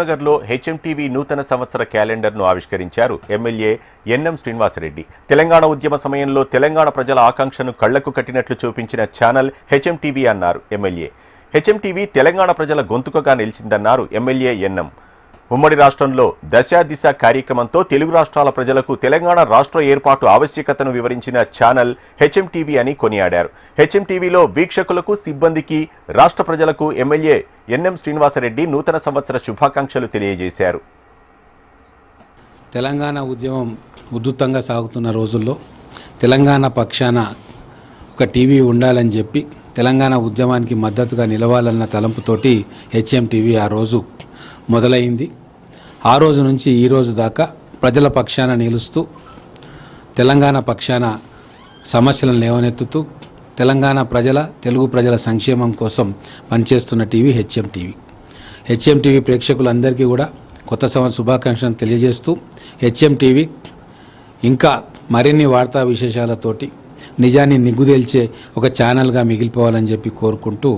నగర్లో హెచ్ఎంటీవీ నూతన సంవత్సర క్యాలెండర్ను ఆవిష్కరించారు ఎమ్మెల్యే ఎన్ఎం శ్రీనివాసరెడ్డి. తెలంగాణ ఉద్యమ సమయంలో తెలంగాణ ప్రజల ఆకాంక్షను కళ్లకు కట్టినట్లు చూపించిన ఛానల్ హెచ్ఎంటీవీ అన్నారు ఎమ్మెల్యే. హెచ్ఎంటీవీ తెలంగాణ ప్రజల గొంతుకగా నిలిచిందన్నారు ఎమ్మెల్యే ఎన్ఎం. ఉమ్మడి రాష్ట్రంలో దశ దిశ కార్యక్రమంతో తెలుగు రాష్ట్రాల ప్రజలకు తెలంగాణ రాష్ట్ర ఏర్పాటు ఆవశ్యకతను వివరించిన ఛానల్ హెచ్ఎంటీవీ అని కొనియాడారు. హెచ్ఎంటీవీలో వీక్షకులకు, సిబ్బందికి, రాష్ట్ర ప్రజలకు ఎమ్మెల్యే ఎన్ఎం శ్రీనివాసరెడ్డి నూతన సంవత్సర శుభాకాంక్షలు తెలియజేశారు. తెలంగాణ ఉద్యమం ఉధృతంగా సాగుతున్న రోజుల్లో తెలంగాణ పక్షాన ఒక టీవీ ఉండాలని చెప్పి తెలంగాణ ఉద్యమానికి మద్దతుగా నిలవాలన్న తలంపుతోటి హెచ్ఎంటీవీ ఆ రోజు మొదలైంది. ఆ రోజు నుంచి ఈ రోజు దాకా ప్రజల పక్షాన నిలుస్తూ తెలంగాణ పక్షాన సమస్యలను లేవనెత్తుతూ తెలంగాణ తెలుగు ప్రజల సంక్షేమం కోసం పనిచేస్తున్న టీవీ హెచ్ఎంటీవీ. హెచ్ఎంటీవీ ప్రేక్షకులందరికీ కూడా కొత్త సంవత్సర శుభాకాంక్షలను తెలియజేస్తూ హెచ్ఎంటీవీ ఇంకా మరిన్ని వార్తా విశేషాలతోటి నిజాన్ని నిగ్గుదేల్చే ఒక ఛానల్గా మిగిలిపోవాలని చెప్పి కోరుకుంటూ